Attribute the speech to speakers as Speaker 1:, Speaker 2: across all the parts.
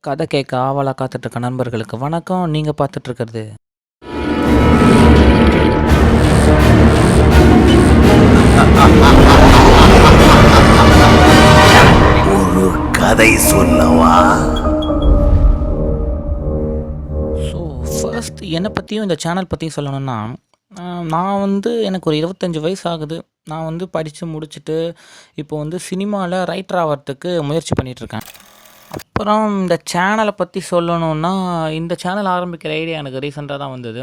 Speaker 1: கதை கேட்க ஆவலா காத்துட்ருக்க நண்பர்களுக்கு வணக்கம். நீங்கள் பார்த்துட்ருக்கிறது
Speaker 2: ஒரு கதை சொல்லவா?
Speaker 1: ஸோ ஃபர்ஸ்ட் என்னை பற்றியும் இந்த சேனல் பற்றியும் சொல்லணும்னா, நான் எனக்கு ஒரு 25 வயசு ஆகுது. நான் படித்து முடிச்சுட்டு இப்போ சினிமாவில் ரைட்டர் ஆகிறதுக்கு முயற்சி பண்ணிகிட்ருக்கேன். அப்புறம் இந்த சேனலை பற்றி சொல்லணுன்னா, இந்த சேனல் ஆரம்பிக்கிற ஐடியா எனக்கு ரீசெண்டாக தான் வந்தது.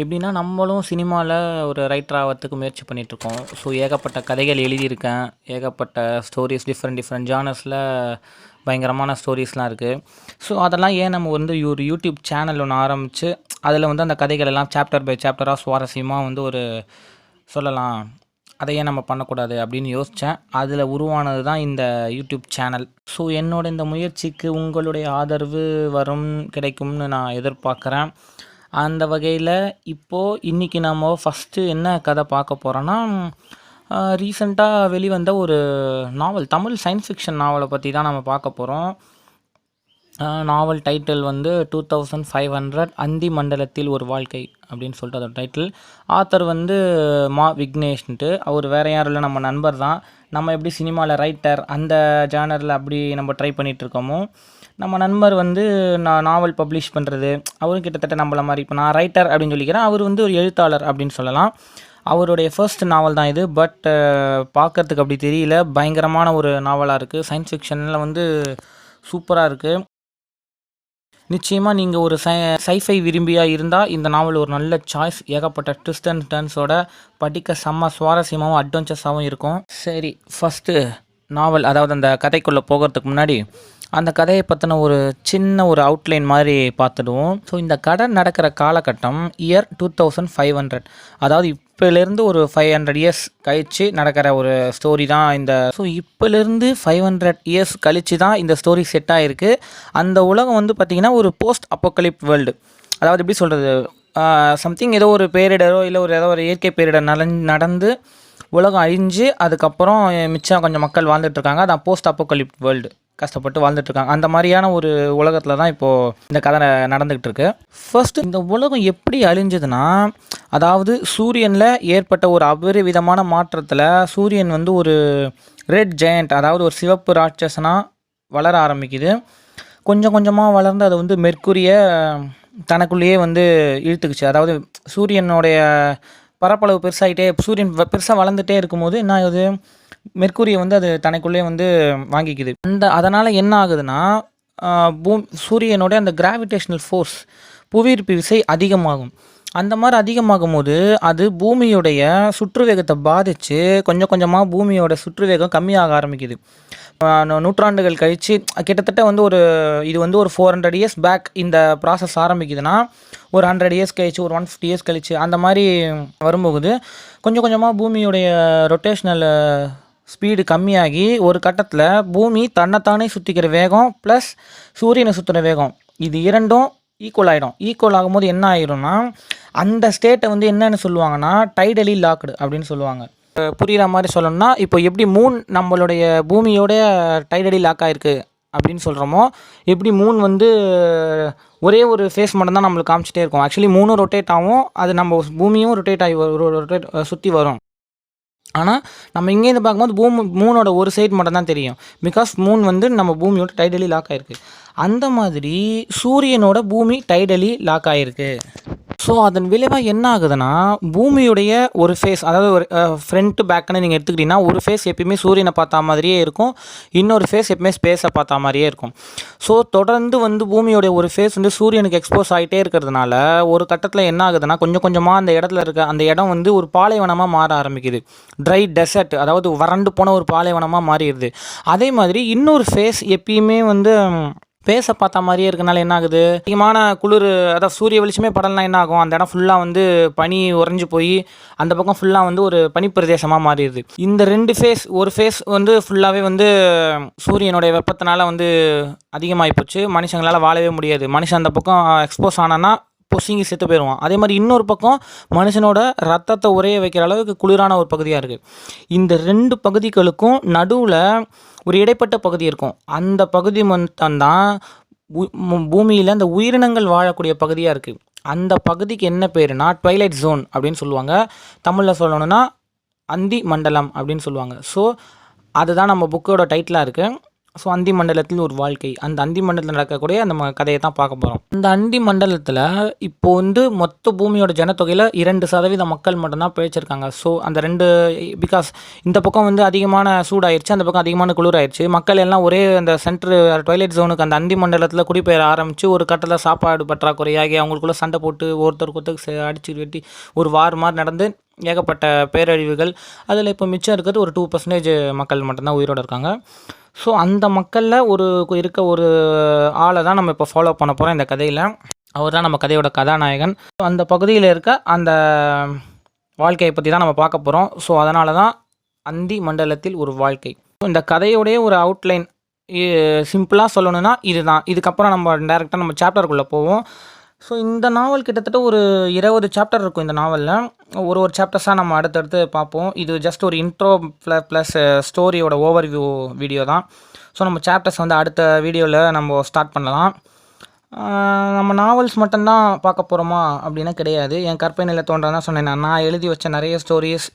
Speaker 1: எப்படின்னா, நம்மளும் சினிமாவில் ஒரு ரைட்டர் ஆகிறதுக்கு முயற்சி பண்ணிகிட்ருக்கோம். ஸோ ஏகப்பட்ட கதைகள் எழுதியிருக்கேன். ஏகப்பட்ட ஸ்டோரிஸ் டிஃப்ரெண்ட் ஜானர்ஸில் பயங்கரமான ஸ்டோரிஸ்லாம் இருக்குது. ஸோ அதெல்லாம் ஏன் நம்ம ஒரு யூடியூப் சேனல் ஒன்று ஆரம்பித்து அதில் அந்த கதைகள் எல்லாம் சாப்டர் பை சாப்டராக சுவாரஸ்யமாக ஒரு சொல்லலாம். அதை ஏன் நம்ம பண்ணக்கூடாது அப்படின்னு யோசித்தேன். அதில் உருவானது தான் இந்த யூடியூப் சேனல். ஸோ என்னோட இந்த முயற்சிக்கு உங்களுடைய ஆதரவு கிடைக்கும்னு நான் எதிர்பார்க்குறேன். அந்த வகையில் இன்றைக்கி நம்ம ஃபஸ்ட்டு என்ன கதை பார்க்க போகிறோன்னா, ரீசெண்டாக வெளிவந்த ஒரு நாவல், தமிழ் சயின்ஸ் ஃபிக்ஷன் நாவலை பற்றி தான் நம்ம பார்க்க போகிறோம். நாவல் டைட்டில் 2500 அந்தி மண்டலத்தில் ஒரு வாழ்க்கை அப்படின்னு சொல்லிட்டு அதோட டைட்டில். ஆத்தர் மா விக்னேஷ்ன்ட்டு. அவர் வேறு யாரும் இல்லை, நம்ம நண்பர் தான். நம்ம எப்படி சினிமாவில் ரைட்டர் அந்த ஜானரில் அப்படி நம்ம ட்ரை பண்ணிகிட்ருக்கோமோ, நம்ம நண்பர் நான் நாவல் பப்ளிஷ் பண்ணுறது, அவரும் கிட்டத்தட்ட நம்மள மாதிரி. இப்போ நான் ரைட்டர் அப்படின்னு சொல்லிக்கிறேன், அவர் ஒரு எழுத்தாளர் அப்படின்னு சொல்லலாம். அவருடைய ஃபர்ஸ்ட் நாவல் தான் இது. பட் பார்க்குறதுக்கு அப்படி தெரியல. பயங்கரமான ஒரு நாவலாக இருக்குது. சயின்ஸ் ஃபிக்ஷனில் சூப்பராக இருக்குது. நிச்சயமாக நீங்கள் ஒரு சைஃபை விரும்பியாக இருந்தால் இந்த நாவல் ஒரு நல்ல சாய்ஸ். ஏகப்பட்ட ட்விஸ்ட் அண்ட் டர்ன்ஸோட படிக்க செம்ம சுவாரஸ்யமாகவும் அட்வென்ச்சர்ஸாகவும் இருக்கும். சரி, ஃபஸ்ட்டு நாவல், அதாவது அந்த கதைக்குள்ளே போகிறதுக்கு முன்னாடி அந்த கதையை பற்றின ஒரு சின்ன அவுட்லைன் மாதிரி பார்த்துடுவோம். ஸோ இந்த கதை நடக்கிற காலகட்டம் இயர் 2500. அதாவது இப்போலேருந்து ஒரு 500 இயர்ஸ் கழித்து நடக்கிற ஒரு ஸ்டோரி தான் இந்த. ஸோ இப்போலேருந்து 500 இயர்ஸ் கழித்து தான் இந்த ஸ்டோரி செட் ஆகிருக்கு. அந்த உலகம் பார்த்திங்கன்னா ஒரு போஸ்ட் அப்போக்கலிப் வேர்ல்டு. அதாவது எப்படி சொல்கிறது, சம்திங் ஏதோ ஒரு பேரிடரோ இல்லை ஏதோ ஒரு இயற்கை பேரிடர் நடந்து உலகம் அழிஞ்சு அதுக்கப்புறம் மிச்சம் கொஞ்சம் மக்கள் வாழ்ந்துட்டுருக்காங்க. அதான் போஸ்ட் அப்போக்கலிப் வேர்ல்டு. கஷ்டப்பட்டு வாழ்ந்துட்டுருக்காங்க. அந்த மாதிரியான ஒரு உலகத்தில் தான் இப்போது இந்த கதை நடந்துக்கிட்டு இருக்கு. ஃபர்ஸ்ட் இந்த உலகம் எப்படி அழிஞ்சதுன்னா, அதாவது சூரியனில் ஏற்பட்ட ஒரு அபரிவிதமான மாற்றத்தில் சூரியன் ஒரு ரெட் ஜெயண்ட், அதாவது ஒரு சிவப்பு ராட்சசனாக வளர ஆரம்பிக்குது. கொஞ்சம் கொஞ்சமாக வளர்ந்து அது மெர்க்குரியை தனக்குள்ளேயே இழுத்துக்குச்சு. அதாவது சூரியனுடைய பரப்பளவு பெருசாகிட்டே, சூரியன் பெருசாக வளர்ந்துட்டே இருக்கும்போது என்ன ஆகுது, மெர்க்குரியை அது தனக்குள்ளே வாங்கிக்குது. அதனால் என்ன ஆகுதுன்னா, சூரியனோட அந்த கிராவிடேஷ்னல் ஃபோர்ஸ், புவியீர்ப்பு விசை அதிகமாகும். அந்த மாதிரி அதிகமாகும் போது அது பூமியுடைய சுற்றுவேகத்தை பாதித்து கொஞ்சம் கொஞ்சமாக பூமியோட சுற்றுவேகம் கம்மியாக ஆரம்பிக்குது. நூற்றாண்டுகள் கழித்து கிட்டத்தட்ட இது ஒரு 400 இயர்ஸ் பேக் இந்த ப்ராசஸ் ஆரம்பிக்குதுன்னா, ஒரு 100 இயர்ஸ் கழிச்சு, ஒரு 150 இயர்ஸ் கழிச்சு அந்த மாதிரி வரும்போது கொஞ்சம் கொஞ்சமாக பூமியுடைய ரொட்டேஷ்னல் ஸ்பீடு கம்மியாகி ஒரு கட்டத்தில் பூமி தன்னைத்தானே சுற்றிக்கிற வேகம் ப்ளஸ் சூரியனை சுற்றுற வேகம், இது இரண்டும் ஈக்குவல் ஆகிடும். ஈக்குவல் ஆகும்போது என்ன ஆகிடும்னா, அந்த ஸ்டேட்டை என்னென்னு சொல்லுவாங்கன்னா டைடலி லாக்டு அப்படின்னு சொல்லுவாங்க. புரிகிற மாதிரி சொல்லணும்னா, இப்போ எப்படி மூன் நம்மளுடைய பூமியோட டைடலி லாக் ஆகிருக்கு அப்படின்னு சொல்கிறோமோ, எப்படி மூன் ஒரே ஒரு ஃபேஸ் மட்டும்தான் நம்மளுக்கு காமிச்சிட்டே இருக்கும். ஆக்சுவலி மூணும் ரொட்டேட் ஆகும், அது நம்ம பூமியும் ரொட்டேட் ஆகி ரொட்டேட் சுற்றி வரும். ஆனால் நம்ம இங்கேருந்து பார்க்கும்போது மூனோட ஒரு சைடு மட்டும் தான் தெரியும். பிகாஸ் மூன் நம்ம பூமியோட டைடலி லாக் ஆகிருக்கு. அந்த மாதிரி சூரியனோட பூமி டைடலி லாக் ஆகிருக்கு. ஸோ அதன் விளைவாக என்ன ஆகுதுன்னா, பூமியுடைய ஒரு ஃபேஸ், அதாவது ஒரு ஃப்ரண்ட் பேக்குன்னு நீங்கள் எடுத்துக்கிட்டிங்கன்னா, ஒரு ஃபேஸ் எப்பயுமே சூரியனை பார்த்தா மாதிரியே இருக்கும், இன்னொரு ஃபேஸ் எப்பயுமே ஸ்பேஸை பார்த்தா மாதிரியே இருக்கும். ஸோ தொடர்ந்து பூமியோடைய ஒரு ஃபேஸ் சூரியனுக்கு எக்ஸ்போஸ் ஆகிட்டே இருக்கிறதுனால ஒரு கட்டத்தில் என்ன ஆகுதுன்னா, கொஞ்சம் கொஞ்சமாக அந்த இடத்துல இருக்க அந்த இடம் ஒரு பாலைவனமாக மாற ஆரம்பிக்குது. ட்ரை டெசர்ட், அதாவது வறண்டு போன ஒரு பாலைவனமாக மாறிடுது. அதே மாதிரி இன்னொரு ஃபேஸ் எப்பயுமே ஃபேஸை பார்த்தா மாதிரியே இருக்கனால என்ன ஆகுது, அதிகமான குளிர், அதாவது சூரிய வெளிச்சமே படலாம் என்ன ஆகும், அந்த இடம் ஃபுல்லாக பனி உறைஞ்சி போய் அந்த பக்கம் ஃபுல்லாக ஒரு பனிப்பிரதேசமாக மாறிடுது. இந்த ரெண்டு ஃபேஸ், ஒரு ஃபேஸ் ஃபுல்லாகவே சூரியனுடைய வெப்பத்தினால அதிகமாகி போச்சு. மனுஷங்களால் வாழவே முடியாது. மனுஷன் அந்த பக்கம் எக்ஸ்போஸ் ஆனான்னா பொசுங்கி செத்து போயிடுவான். அதே மாதிரி இன்னொரு பக்கம் மனுஷனோட ரத்தத்தை உறைய வைக்கிற அளவுக்கு குளிரான ஒரு பகுதியாக இருக்குது. இந்த ரெண்டு பகுதிகளுக்கும் நடுவில் ஒரு இடைப்பட்ட பகுதி இருக்கும். அந்த பகுதி மட்டும்தான் பூமியில் இந்த உயிரினங்கள் வாழக்கூடிய பகுதியாக இருக்குது. அந்த பகுதிக்கு என்ன பேருனா ட்வைலைட் ஜோன் அப்படின்னு சொல்லுவாங்க. தமிழில் சொல்லணும்னா அந்தி மண்டலம் அப்படின்னு சொல்லுவாங்க. ஸோ அதுதான் நம்ம புக்கோட டைட்டிலாக இருக்குது. ஸோ அந்தி மண்டலத்தில் ஒரு வாழ்க்கை, அந்த அந்தி மண்டலத்தில் நடக்கக்கூடிய அந்த கதையை தான் பார்க்க போகிறோம். இந்த அந்தி மண்டலத்தில் இப்போ வந்து மொத்த பூமியோட ஜனத்தொகையில் 2% மக்கள் மட்டும்தான் பிழைச்சிருக்காங்க. ஸோ அந்த 2 பிகாஸ் இந்த பக்கம் வந்து அதிகமான சூடாயிருச்சு, அந்த பக்கம் அதிகமான குளிராயிருச்சு. மக்கள் எல்லாம் ஒரே அந்த சென்ட்ரு ட்வைலைட் ஜோனுக்கு அந்த அந்தி மண்டலத்தில் குடிபெயர ஆரம்பித்து ஒரு கட்டத்தில் சாப்பாடு பற்றாக்குறையாகி அவங்களுக்குள்ளே சண்டை போட்டு ஒருத்தருக்கு அடிச்சு வெட்டி ஒரு வார் மாதிரி நடந்து ஏகப்பட்ட பேரழிவுகள். அதில் இப்போ மிச்சம் இருக்கிறது ஒரு 2% மக்கள் மட்டும்தான் உயிரோடு இருக்காங்க. ஸோ அந்த மக்களில் ஒரு ஆளை தான் நம்ம இப்போ ஃபாலோ பண்ண போகிறோம் இந்த கதையில். அவர் தான் நம்ம கதையோட கதாநாயகன். அந்த பகுதியில் இருக்க அந்த வாழ்க்கையை பற்றி தான் நம்ம பார்க்க போகிறோம். ஸோ அதனால தான் அந்தி மண்டலத்தில் ஒரு வாழ்க்கை. இந்த கதையோடைய ஒரு அவுட்லைன் சிம்பிளாக சொல்லணும்னா இதுதான். இதுக்கப்புறம் நம்ம டேரெக்டாக நம்ம சாப்டருக்குள்ளே போவோம். ஸோ இந்த நாவல் கிட்டத்தட்ட ஒரு 20 சாப்டர் இருக்கும். இந்த நாவலில் ஒரு சாப்டர்ஸாக நம்ம அடுத்தடுத்து பார்ப்போம். இது ஜஸ்ட் ஒரு இன்ட்ரோ ப்ளஸ் ஸ்டோரியோட ஓவர்வியூ வீடியோ தான். ஸோ நம்ம சாப்டர்ஸ் வந்து அடுத்த வீடியோவில் நம்ம ஸ்டார்ட் பண்ணலாம். நம்ம நாவல்ஸ் மட்டும்தான் பார்க்க போகிறோமா அப்படின்னா கிடையாது. என் கற்பனையில் தோன்றதான் சொன்னேன். நான் எழுதி வச்ச நிறைய ஸ்டோரிஸ்,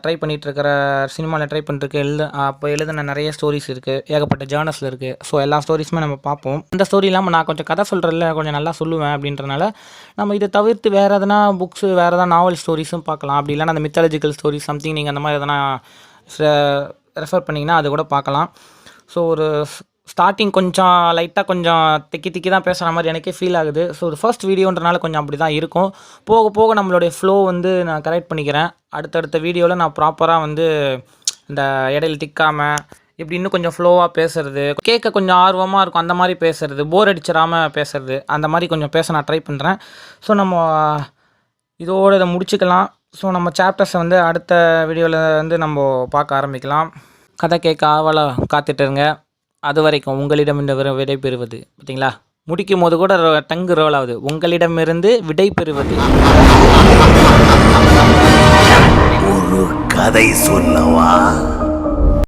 Speaker 1: ட்ரை பண்ணிகிட்ருக்கிற சினிமாவில் ட்ரை பண்ணிட்டுருக்க அப்போ எழுதின நிறைய ஸ்டோரிஸ் இருக்குது, ஏகப்பட்ட ஜேர்னல்ஸில் இருக்குது. ஸோ எல்லா ஸ்டோரிஸுமே நம்ம பார்ப்போம். இந்த ஸ்டோரி இல்லாமல் நான் கொஞ்சம் கதை சொல்கிறதில்ல கொஞ்சம் நல்லா சொல்லுவேன் அப்படின்றனால நம்ம இதை தவிர்த்து வேறு எதனா புக்ஸு, வேறு எதனா நாவல் ஸ்டோரிஸும் பார்க்கலாம். அப்படி இல்லைனா அந்த மித்தாலஜிக்கல் ஸ்டோரிஸ் சம்திங் நீங்கள் அந்த மாதிரி எதனா ரெஃபர் பண்ணிங்கன்னா அது கூட பார்க்கலாம். ஸோ ஒரு ஸ்டார்டிங் கொஞ்சம் லைட்டாக கொஞ்சம் திக்கி தான் பேசுகிற மாதிரி எனக்கே ஃபீல் ஆகுது. ஸோ ஒரு ஃபர்ஸ்ட் வீடியோன்றனால கொஞ்சம் அப்படி தான் இருக்கும். போக போக நம்மளுடைய ஃப்ளோ வந்து நான் கரெக்ட் பண்ணிக்கிறேன். அடுத்தடுத்த வீடியோவில் நான் ப்ராப்பராக வந்து இந்த இடையில திக்காமல் இப்படி இன்னும் கொஞ்சம் ஃப்ளோவாக பேசுகிறது, கேட்க கொஞ்சம் ஆர்வமாக இருக்கும், அந்த மாதிரி பேசுகிறது, போர் அடிச்சிடாமல் பேசுகிறது, அந்த மாதிரி கொஞ்சம் பேச நான் ட்ரை பண்ணுறேன். ஸோ நம்ம இதோடு இதை முடிச்சுக்கலாம். ஸோ நம்ம சாப்டர்ஸை வந்து அடுத்த வீடியோவில் வந்து நம்ம பார்க்க ஆரம்பிக்கலாம். கதை கேட்க ஆவலாக காத்துட்டுருங்க. அது வரைக்கும் உங்களிடம் இந்த விடை பெறுவது பார்த்தீங்களா, முடிக்கும் போது கூட டங்கு ரோல் ஆகுது. உங்களிடமிருந்து விடை பெறுவது.
Speaker 2: ஒரு கதை சொல்லவா?